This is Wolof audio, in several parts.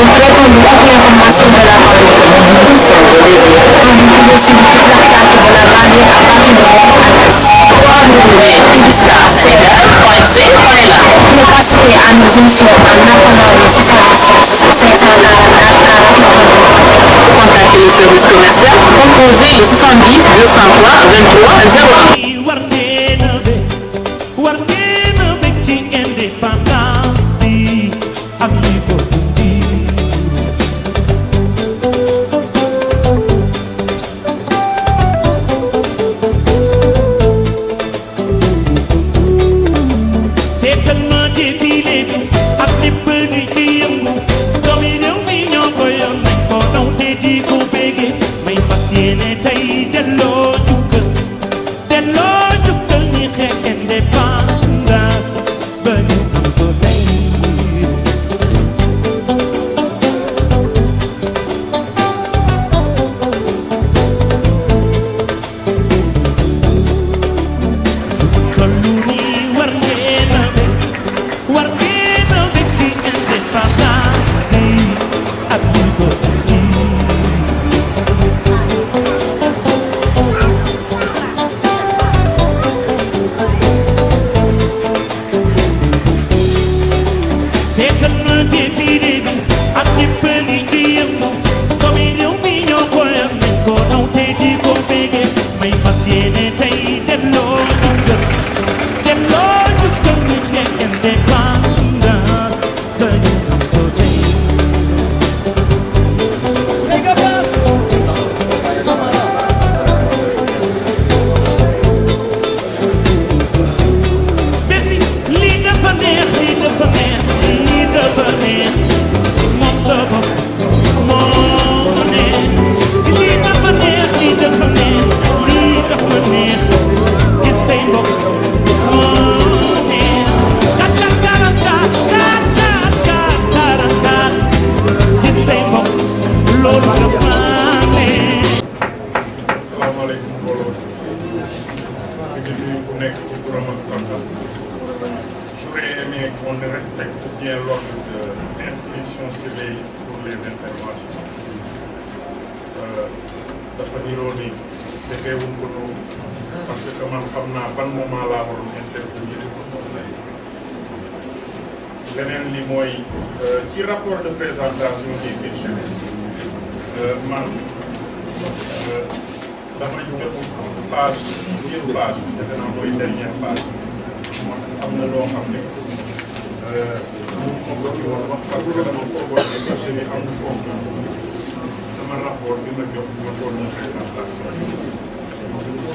nous traitons de toute l'information de la banlieue. Vous pouvez suivre toute la carte de la banlieue à partir de votre adresse. Vous participer à nos émissions en appelant le 77 544 40. Contactez le service commercial, composez le 70 203 23 01.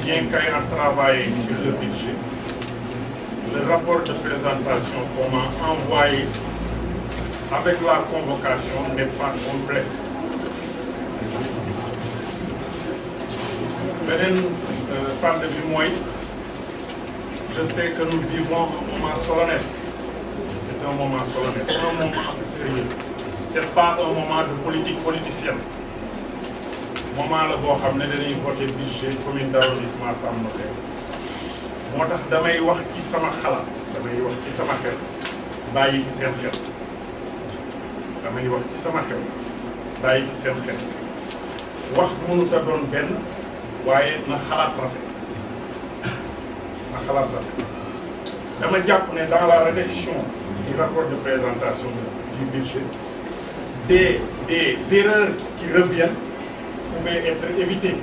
Bien qu'ayant travaillé sur le budget, le rapport de présentation qu'on m'a envoyé avec la convocation n'est pas complet. Beneen fànn bi mooy, je sais que nous vivons un moment solennel. C'est un moment solennel, un moment sérieux. C'est pas un moment de politique politicienne. Moment la boo xam ne dañuy voter budget commune d'arrondissement Sam Notaire. Moo tax damay wax ci sama xalaat, damay wax ci sama xel, bàyyi fi seen xel. Damay wax ci sama xel, bàyyi fi seen xel. Wax mënut a doon benn, waaye na xalaat rafet. Na xalaat rafet. Dama jàpp ne dans la rédaction du rapport de présentation du budget, des erreurs qui reviennent pouvaient être évitées.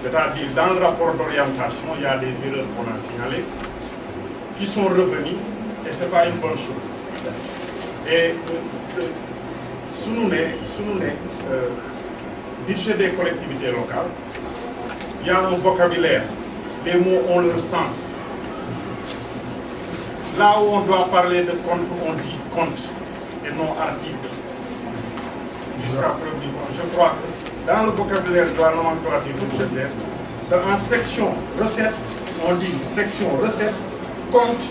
C'est-à-dire, dans le rapport d'orientation, il y a des erreurs qu'on a signalées qui sont revenues et ce n'est pas une bonne chose. Et sous nous, budget des collectivités locales, il y a un vocabulaire, les mots ont leur sens. Là où on doit parler de compte, on dit compte et non article. Jusqu'à preuve du contraire. Je crois que dans le vocabulaire de la nomenclature budgétaire, en section recette, on dit section recette, compte,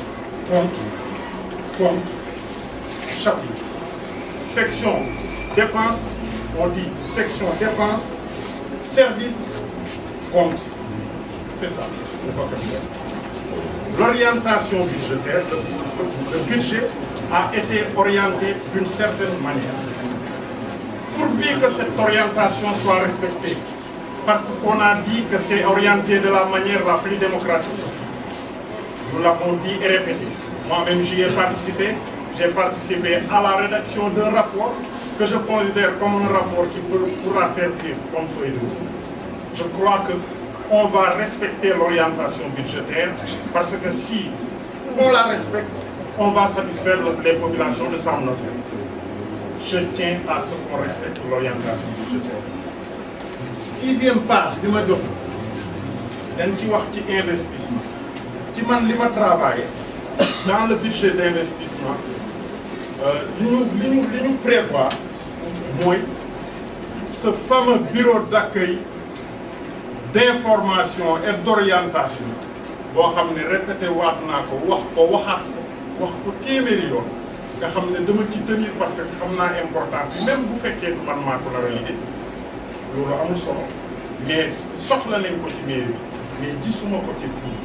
chapitre. Section dépense, on dit section dépense, service, compte. C'est ça, le vocabulaire. L'orientation budgétaire, le budget a été orienté d'une certaine manière. envie que cette orientation soit respectée parce qu'on a dit que c'est orienté de la manière la plus démocratique possible. Nous l'avons dit et répété. Moi-même, j'y ai participé. J'ai participé à la rédaction d'un rapport que je considère comme un rapport qui pourra servir comme feuille de route. Je crois qu'on va respecter l'orientation budgétaire parce que si on la respecte, on va satisfaire les populations de Sam Notaire. Je tiens à ce qu'on respecte l'orientation budgétaire. 6e page bi ma jox dañ ci wax ci investissement ci man li ma travaillé dans le budget d'investissement li ñu prévoir mooy ce fameux bureau d'accueil d'information et d'orientation boo xam ne répété waat naa ko waxaat ko wax ko téeméeri yoon nga xam ne dama ci tenir parce que xam naa importance bi même bu fekkee du man maa ko nar a liggéey loolu amul solo mais soxla nañ ko ci mairie bi mais gisuma ko ci biir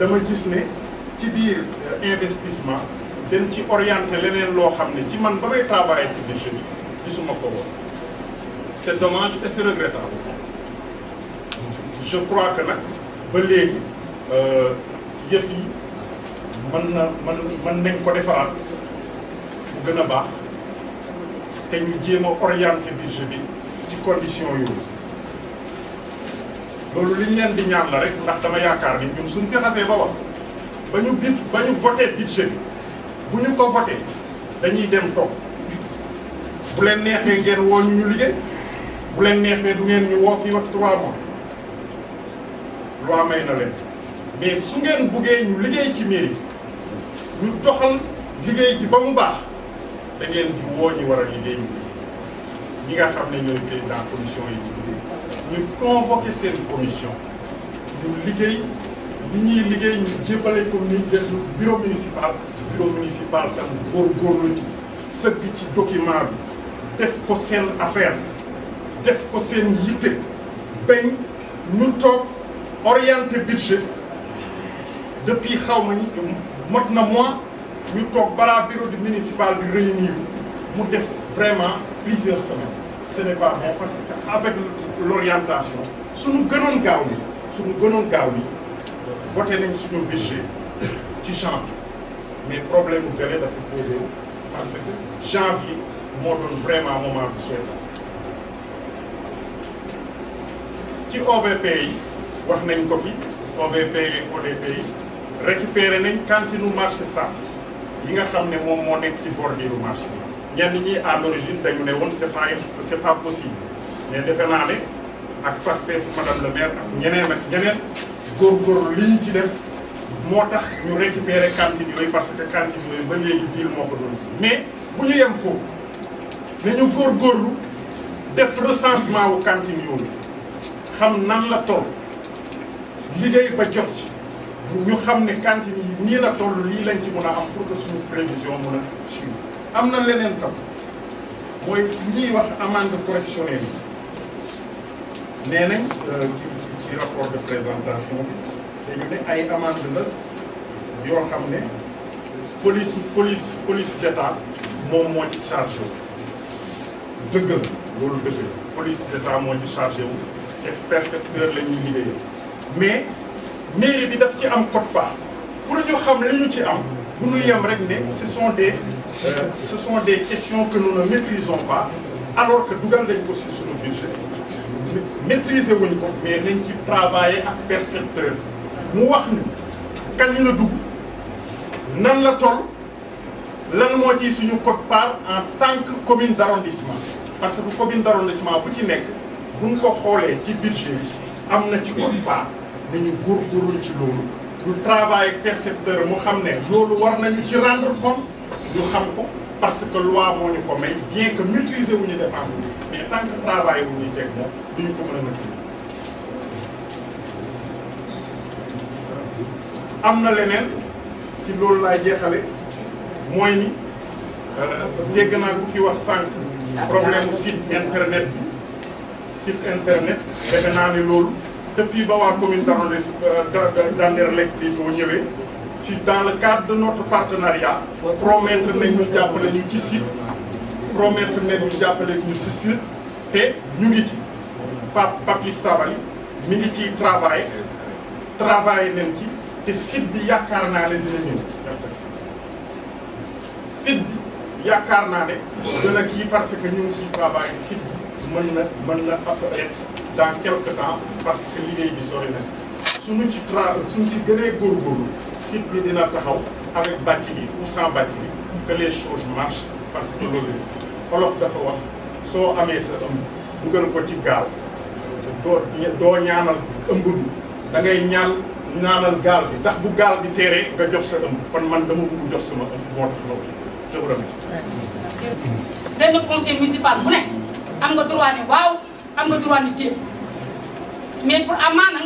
dama gis ne ci biir investissement dañ ci orienté leneen loo xam ne ci man ba may travailler ci budget bi gisuma ko woon c'est dommage et c'est regrettable je crois que nag ba léegi yëf yi mën nañ ko defaraat bu gën a baax te ñu jéem a orienté budget bi ci condition yooyu loolu li ñu leen di ñaan la rek ndax dama yaakaar ni ñun suñ fi xasee ba wax ba ñu voté budget bi bu ñu ko voté dañuy dem toog bu leen neexee ngeen woo ñu liggéey bu leen neexee du ngeen ñu woo fii ak 3 mois loi may na leen mais su ngeen buggee ñu liggéey ci mairie ñu doxal liggéey ji ba mu baax da ngeen di woo ñu war a liggéey ñi nga xam ne ñooy président commission yi ñu convoqué seen commission ñu liggéey li ñuy liggéey ñu jébbale ko ni bureau municipal tam góorgóorlu ci sëgg ci document bi def ko seen affaire def ko seen yitte bañ ñu toog orienté budget depuis xaw ma ñi mot na mois ñu toog balaa bureau du municipal bi réunir mu def vraiment plusieurs semaines ce n'est pas bon parce que avec l'orientation suñu gënoon gaaw ni voté nañ suñu budget ci janvier mais problème mu délai dafa posé parce que janvier moo doon vraiment moment bu souhaitable ci OVP yi wax nañ ko fi OVP et ODP yi récupéré nañ cantine marché Sam yi nga xam ne moom moo nekk ci bordure marché bi ñenn ñi à l'origine dañu ne woon c'est pas possible mais defe naa ne ak Pastef madame le maire ak ñeneen góorgóorlu li ñu ci def moo tax ñu récupérer cantine yooyu parce que cantine yooyu ba léegi ville moo ko doon mais bu ñu yem foofu nañu góorgóorlu def recensement wu cantine yooyu xam nan la toll liggéey ba jot ci ñu xam ne cantine yi nii la toll lii lañ ci mën a am pour que suñu prévision mën a suivre am na leneen tam mooy ñuy wax amende correctionnelle yi nee nañ ci rapport de présentation bi dañu ne ay amende la yoo xam ne police d'état moom moo ci chargé wu dëgg la loolu dëgg la police d'état moo ci chargé wu te percepteur la ñuy liggéeyee mais mairie bi daf ci am quote-part pour ñu xam li ñu ci am bu ñu yem rek ne ce sont des questions que nous ne maîtrisons pas alors que dugal nañ ko ci suñu budget maîtriser wuñ ko mais nañ ci travailler ak percepteur mu wax ni kañ la dugg nan la toll lan moo ci suñu quote-part en tant que commune d'arrondissement parce que commune d'arrondissement bu ci nekk buñ ko xoolee ci budget bi am na ci quote-part nañu góorgóorlu ci loolu ñu travail ak percepteur mu xam ne loolu war nañu ci rendre compte ñu xam ko parce que loi moo ñu ko may bien que maîtriser wu ñu dépense mais tant que travail wu ñu teg moom duñu ko mën a maîtriser. am na leneen ci loolu laay jeexale mooy ni dégg naa ku fi wax sànq problème site internet bi site internet defe naa ne loolu depuis ba waa commune d'Anderlecht bi boo ñëwee ci dans le cadre de notre partenariat promettre nañ ñu jàppale ñu ci site promettre nañ ñu jàppale ñu ci site te ñu ngi ci Papis Sabali mi ngi ci travail nañ ci te site bi yaakaar naa ne dina ñëw site bi yaakaar naa ne dina kii parce que ñu ngi ciy travail site bi mën na apparaître dans quelque temps parce que liggéey bi sori na suñu ci gënee góorgóorlu site bi dina taxaw avec bàcc bi ou sans bàcc bi que les choses marchent parce que loolu olof dafa wax soo amee sa ëmb dugal ko ci gaal doo ñaanal ëmb bi da ngay ñaanal gaal bi ndax bu gaal bi teeree nga jot sa ëmb kon man dama bëgg jot sama ëmb moo tax loolu je vous remercie. benn conseil municipal mu ne am nga droit ne waaw am nga droit ni déet mais pour amaana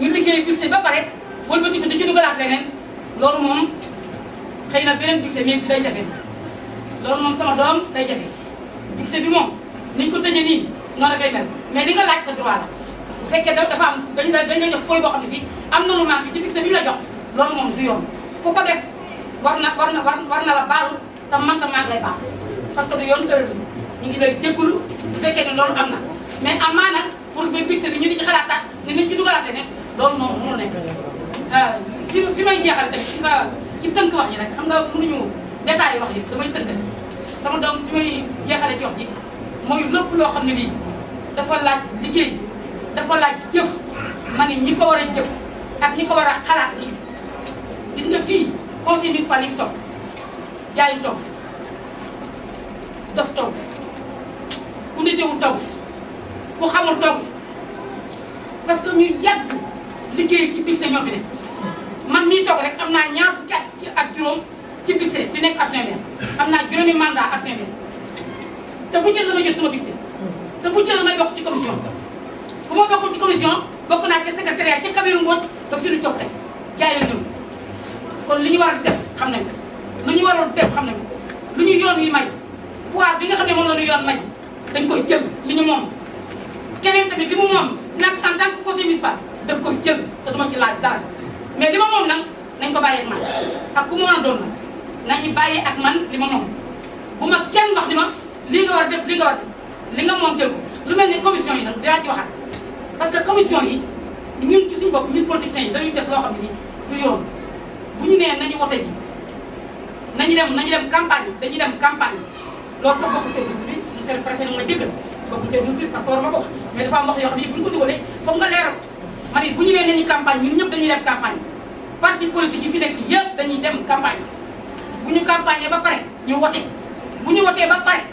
ñu liggéey budget ba pare wëlbatiku di ci dugalaat leneen loolu moom xëy na beneen budget mais day jafe loolu moom sama doom day jafe budget bi moom niñ ko tëjee nii noonu rek lay mel mais li nga laaj sa droit la bu fekkee dafa am dañ la jox fooy boo xam ne bii am na lu manqué ci budget bi ñu la jox loolu moom du yoon ku ko def war na la baalu te man tam maa ngi lay baal parce que du yoon heure bi ñu ngi lay jégalu su fekkee ne loolu am na mais amaana pour ba budget bi ñu di ci xalaataat ne nit ci dugalaat ne loolu moom mënul nekk fi may jeexal tamit ci tënk wax ji rek xam nga mënuñu détaillé wax yi damay tënk sama doom fi may jeexale ci wax ji mooy lépp loo xam ne lii dafa laaj liggéey dafa laaj jëf ma ne ñi ko war a jëf ak ñi ko war a xalaat nii gis nga fii conseil municipal yi fi toog jaayum toog dof toog ku nitewul toog ku xamul toog parce que ñu yàgg liggéey ci budget ñoo fi ne man mii toog rek am naa ñaar fukki at ak juróom ci budget bi nekk action bi am naa juróomi mandat action bi te bu jël la ma jël sama budget te bu jël la may bokk ci commission bu ma bokkul ci commission bokk naa ci secrétariat ci Kabirou Mbodj ba fi ñu toog tey jaay la ñëw kon li ñu war a def xam nañ ko lu ñu waroon def xam nañ ko lu ñu yoon wi may pouvoir bi nga xam ne moom la ñu yoon may dañ koy jël li ñu moom keneen tamit li mu moom nag en tant que conseil municipal daf koy jël te duma ci laaj dara mais li ma moom nag nañ ko bàyyi ak man ak ku mu mën a doon nag nañu bàyyi ak man li ma moom bu ma kenn wax ni ma lii nga war a def lii nga war a def li nga moom jël ko lu mel ni commission yi nag dinaa ci waxaat parce que commission yi ñun ci suñu bopp ñun politiciens yi dañuy def loo xam ne nii du yoon bu ñu nee nañu wote ji nañu dem campagne dañuy dem campagne loolu sax bokku koy disir bi monsieur le préfet nag ma jéggal bokku koy disir parce que war ma ko wax mais dafa am wax yoo xam ne bu ñu ko dugalee foog nga leeral ma ne bu ñu nee nañu campagne ñun ñëpp dañuy dem campagne parti politique yi fi nekk yëpp dañuy dem campagne bu ñu campagne ba pare ñu wote bu ñu wotee ba pare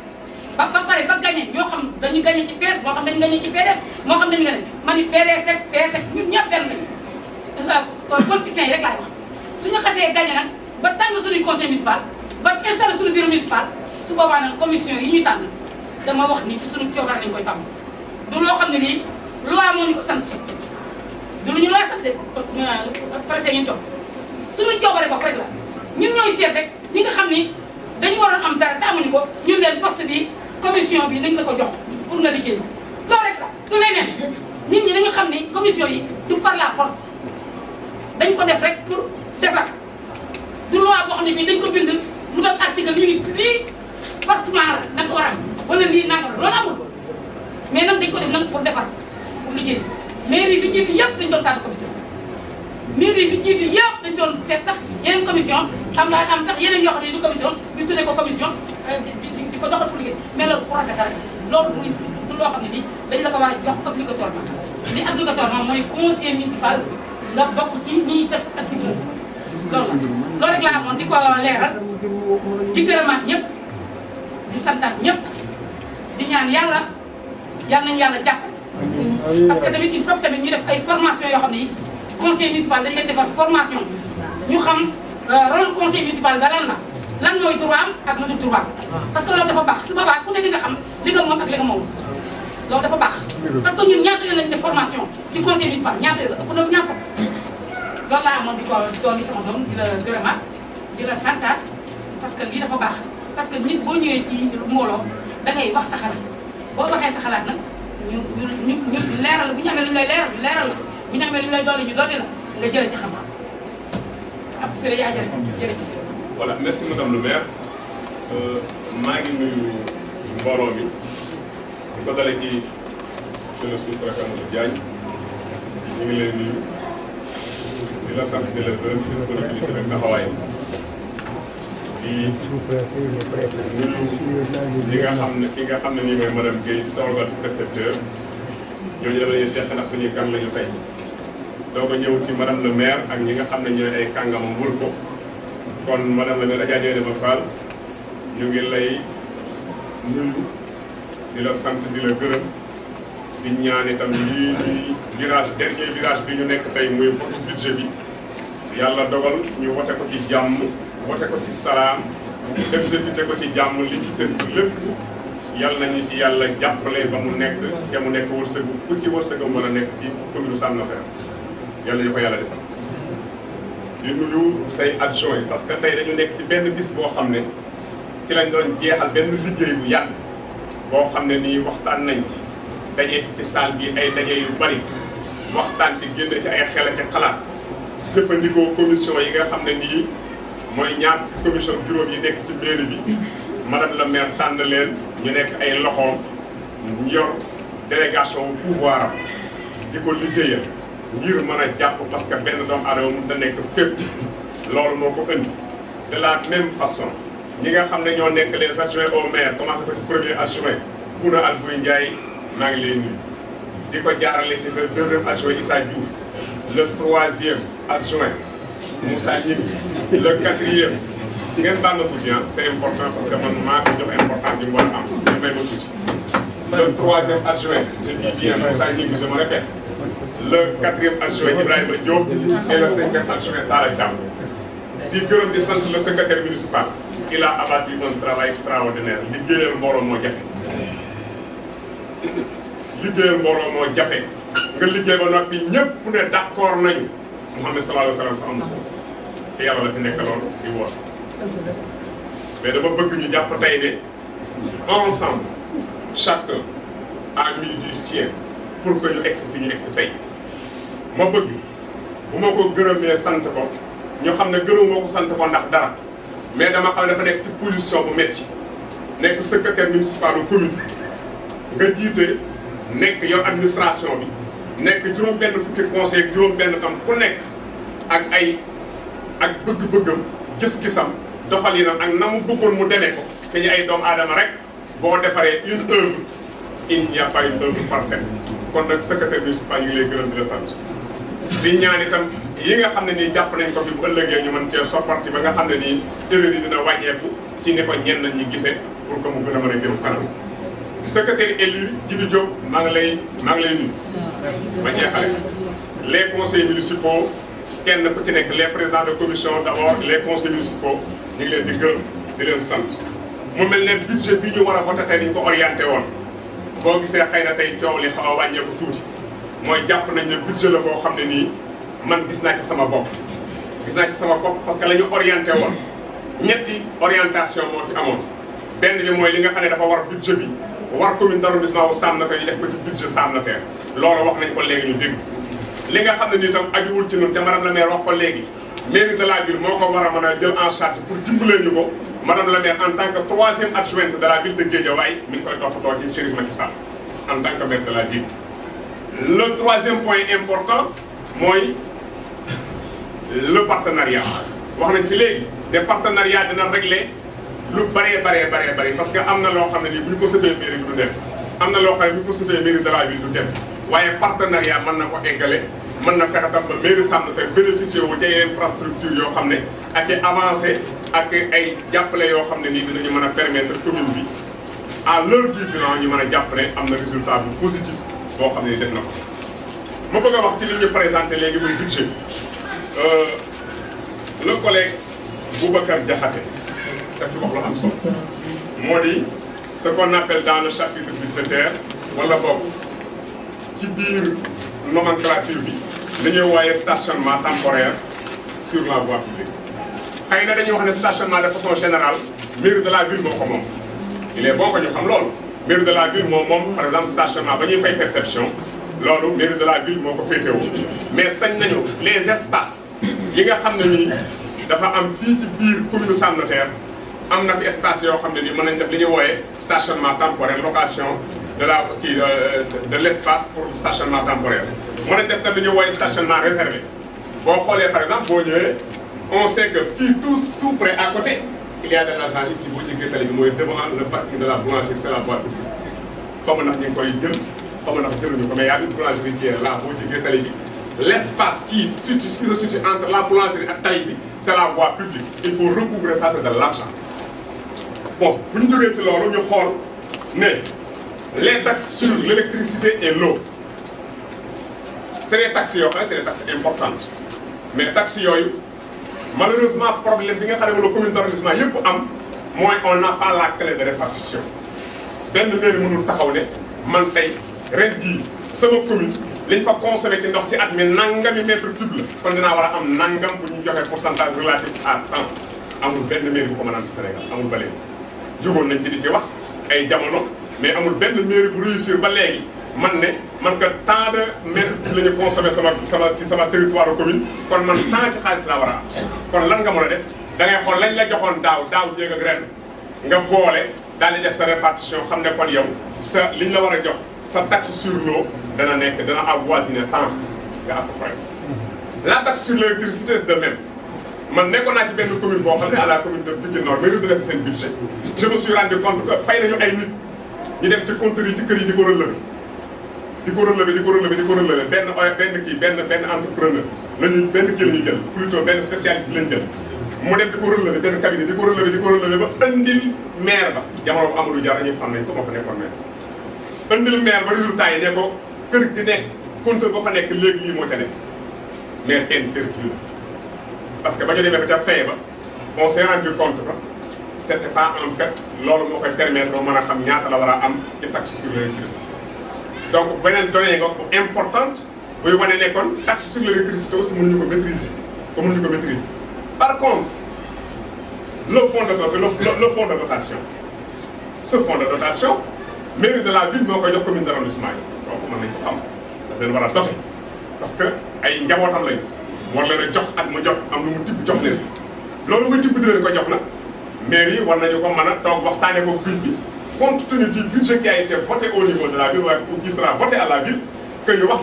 ba gagné ñoo xam dañu gagné ci PS moo xam dañu gagné ci PDS moo xam dañu gagné ma ni PDS ak PS ak ñun ñëpp benn lañu politiciens yi rek laay wax suñu xasee gagné nag ba tànn suñu conseil municipal ba installé suñu bureau municipal su boobaa nag commission yi ñuy tànn dama wax ni ci suñu coobare lañ koy tànn du loo xam ne nii loi moo ñu ko sant du lu ñu loi sant préfet ñu toog suñu coobare bopp rek la ñun ñooy seet rek ñi nga xam ni dañu waroon am dara te amuñu ko ñun leen poste bi commission bi nañ la ko jox pour nga liggéey loolu rek la lu leneen nit ñi dañu xam ni commission yi du par la force dañ ko def rek pour defar du loi boo xam ne bii dañ ko bind mu doon article ñu ni lii forcément la ko war a am wala lii nangam loolu amul mais nag dañ ko def nag pour defar pour liggéey mairie yi fi jiitu yëpp dañ doon tànn commission mairie yi fi jiitu yëpp dañ doon seet sax yeneen commission am sax yeneen yoo xam ne du commission ñu tuddee ko commission di ko doxal pour liggéey mais loolu pour rafet rek loolu du loo xam ne nii dañ la ko war a jox obligatoirement li obligatoirement mooy conseiller municipal nga bokk ci ñiy def activité loolu rek laa amoon di ko leeral di gërëmaat ñëpp di santaat ñëpp di ñaan yàlla nañu yàlla jàppale parce que tamit il faut tamit ñu def ay formation yoo xam ne yi conseil municipal dañ leen defar formation ñu xam rôle conseil municipal da lan mooy droit am ak lu dul droit parce que loolu dafa baax su boobaa ku ne di nga xam li nga moom ak li nga moom loolu dafa baax parce que ñun ñaata yoon lañu def formation ci conseil municipal ñaata yoon la ëpp na ñaata loolu laa amoon di ko doon sama doom di la gërëmaat di la santaat parce que lii dafa baax parce que nit boo ñëwee ci mbooloo da ngay wax sa xalaat boo waxee sa xalaat nag ñu leeral la bu ñu amee lu ñu lay leeral ñu leeral la bu ñu amee lu ñu lay dolli ñu dolli la nga jëlee ci xam-xam ab sëriñ yaa jërëjëf. Voilà, merci madame le maire maa ngi nuyu mbooloo mi ko dalee ci monsieur le sous-préfet Amadou Diagne ñu ngi lay nuyu di la sant di la gërëm ci disponibilité ak taxawaay di li nga xam ne ki nga xam ne nii mooy madame Guèye toogal précepteur ñooñu dama leen teq ndax suñuy gan lañu tey doo ko ñëw ci madame le maire ak ñi nga xam ne ñooy ay kàngam wër ko kon madame le maire Adja Dieynaba Fall ñu ngi lay nuyu di la sant di la gërëm di ñaan itam lii ñuy dernier virage bi ñu nekk tey muy vote budget bi yàlla dogal ñu wote ko ci jàmm wote ko ci salaam exécuté ko ci jàmm li ci seen lépp yàlla nañu ci yàlla jàppale ba mu nekk te mu nekk wërsëgu ku ci wërsëgam mën a nekk ci commune Sam Notaire yàlla ñu ko yàlla defal di nuyu say adjoint parce que tey dañu nekk ci benn bis boo xam ne ci lañ doon jeexal benn liggéey bu yàgg boo xam ne nii waxtaan nañ ci dajee ci salle bi ay daje yu bari waxtaan ci génn ci ay xel ak xalaat jëfandikoo commission yi nga xam ne nii mooy ñaar commission juróom yi nekk ci mairie bi madame la maire tànn leen ñu nekk ay loxoom yor délégation pouvoir am di ko liggéeyal ngir mën a jàpp parce que benn doomu aadama mun na nekk fépp loolu moo ko indi de la même façon ñi nga xam ne ñoo nekk les adjoints au maire commencé ko ci premier adjoint Bouna Albouri Ndiaye maa ngi lay nuyu di ko jaarale ci le deuxième adjoint Issa Diouf le troisième adjoint Moussa Gningue le quatrième ngeen baal ma tuuti c'est important parce que man maa ko jox important bi mu war a am ñu may ma tuuti le troisième adjoint je dis bien Moussa Gningue je me répète le quatrième adjoint Ibrahima Diop et le cinquième adjoint Talla Thiam di gërëm di sant le secrétaire municipal il a abattu un travail extraordinaire liggéeyal mbooloo moo jafe liggéeyal mbooloo moo jafe nga liggéey ba noppi ñëpp ne d'accord nañu Muhammad sallallahu alayhi wa sallam sa am te yàlla la fi nekk loolu di woon mais dama bëgg ñu jàpp tey ne ensemble chacun a mis du sien pour que ñu egsi fi ñu egsi tey ma bëgg bu ma ko gërëmee sant ko ñu xam ne gërëm moo ko sant ko ndax dara mais dama xam ne dafa nekk ci position bu métti nekk secrétaire municipal u commune nga jiite nekk yor administration bi nekk juróom-benn fukki conseil juróom-benn tam ku nekk ak bëgg-bëggam gis-gisam doxalinam ak na mu bëggoon mu demee ko te ñu ay doomu aadama rek boo defaree une œuvre il n'y a pas une œuvre parfaite kon nag secrétaire municipal ñu ngi lay gërëm di la sant di ñaan itam yi nga xam ne nii jàpp nañ ko fi bu ëllëgee ñu mën cee sopparti ba nga xam ne nii erreur yi dina wàññeeku ci ni ko ñenn ñi gisee pour que mu gën a mën a jëm kanam secrétaire élu Djibi Diop maa ngi lay nuyu ma jeexale les conseils municipaux kenn ku ci nekk les présidents de commission d'abord les conseils municipaux ñu ngi leen di gërëm di leen sant mu mel ne budget bi ñu war a voté tey ni ñu ko orienté woon boo gisee xëy na tey coow li xaw a wàññeeku tuuti mooy jàpp nañ ne budget la boo xam ne nii man gis naa ci sama bopp parce que la ñu orienté woon ñetti orientation moo fi amoon benn bi mooy li nga xam ne dafa war budget bi war commune d'arrondissement wu Sam Notaire ñu def ko ci budget Sam Notaire loolu wax nañ ko léegi ñu dégg li nga xam ne nii tam ajuwul ci ñun te madame la maire wax ko léegi mairie de la ville moo ko war a mën a jël en charge pour dimbalee ñu ko madame la maire en tant que troisième adjointe de la ville de Guédiawaye mi ngi koy toppatoo ci Chérif Macky Sall en tant que maire de la ville. le troisième point important mooy le partenariat wax nañ ci léegi des partenariats dina régler lu bëree parce que am na loo xam ne nii bu ñu ko sëfee mairie bi du dem am na loo xam ne bu ñu ko sëfee mairie de la ville du dem waaye partenariat mën na ko eggale mën na fexe tam ba mairie Sam Notaire bénéficier wu ca infrastructure yoo xam ne ak i avancé ak ay jàppale yoo xam ne nii dinañu mën a permettre commune bi à l'heure du bilan ñu mën a jàpp ne am na résultat bu positif boo xam ne def na ko. ma bëgg a wax ci li ñu présenté léegi muy budget le collègue Boubacar Diakhaté daf fi wax lu am solo moo di ce qu'on appelle dans le chapitre budgétaire wala boog ci biir nomenclature bi dañuy wooyee stationnement temporaire sur la voie publique xëy na dañuy wax ne stationnement de façon générale mairie de la ville moo ko moom il est bon que ñu xam loolu mairie de la ville moom par exemple stationnement ba ñuy fay perception loolu mairie de la ville moo ko féetewoo mais sañ nañu les espaces yi nga xam ne nii dafa am fii ci biir commune Sam Notaire am na fi espace yoo xam ne nii mën nañ def li ñuy wooyee stationnement temporaire location de l'espace pour le stationnement temporaire. Moi, je def dañu woy stationnement réservé. Bon, par exemple, boo ñëwee, on sait que fii tout près à côté, il y a de l'argent ici boo jógee tali bi mooy devant le parking de la boulangerie, c'est la voie publique. Xaw ma ndax ñu ngi koy jël, xaw ma ndax jëluñu ko, mais il y a une boulangerie qui est là boo jógee tali bi. L'espace qui se situe entre la boulangerie et tali bi, c'est la voie publique. Il faut recouvrer ça, c'est de l'argent. Bon, bu ñu jógee ci loolu ñu xool ne les taxes sur l'électricité et l'eau, c'est des taxes c'est des taxes importantes. Mais taxes yooyu malheureusement problème bi nga xam ne la commune d'arrondissement yëpp am mooy on n'a pas la clé de répartition. benn mairie mënul taxaw ne man tey ren jii sama commune liñ fa consommé ci ndox ci at mi nangami mètre cube la kon dinaa war a am nangam bu ñu joxe pourcentage relatif à temps. Amul benn mairie bu ko mën a am ci Sénégal amul ba léegi. jugoon nañ ci di ci wax ay jamono mais amul benn mairie bu réussir ba léegi man que tant de mètres la ñu consommé sama territoire commune kon man tant ci xaalis laa war a am. kon lan nga mën a def da ngay xool lañ la joxoon daaw jéeg ak ren nga boole daal di def sa répartition xam ne kon yow sa liñ la war a jox sa taxe sur l'eau dana avoisiner tant nga à peu près. La taxe sur l'électricité de même. Man nekkoon naa ci benn commune boo xam ne à la commune de Pikine Nord may redresser seen budget je me suis rendu compte que fay nañu ay nit ñu dem ci compteur yi ci kër yi di ko relever benn entrepreneur lañu benn kii la ñuy jël plutôt benn spécialiste lañu jël mu dem di ko relever benn cabinet di ko relever ba indil maire ba jamono bu Amadou Dia ñëpp xam nañ ko moo fa nekkoon maire indil maire ba résultat yi ne ko kër gi nekk compteur ba fa nekk léegi lii moo ca nekk maire kenn fertile parce que ba ñu demee ba ca fay ba on s'est rendu compte que c'était pas en fait loolu moo koy permettre ba mën a xam ñaata la war a am ci taxe sur l'électricité. Donc beneen donnée nga ko importante buy wane ne kon taxe sur l'électricité aussi mënuñu ko maîtriser par contre le fonds de dotation ce fonds de dotation mairie de la ville moo koy jox commune d'arrondissement yi donc mën nañ ko xam daf leen war a doter parce que ay njabootam lañu war leen a jox at mu jot am lu mu tibb jox leen loolu muy tibb di leen ko jox nag mairie war nañu ko mën a toog waxtaane ko ville bi compte tenu du budget qui a été voté au niveau de la ville ou qui sera voté à la ville que ñu wax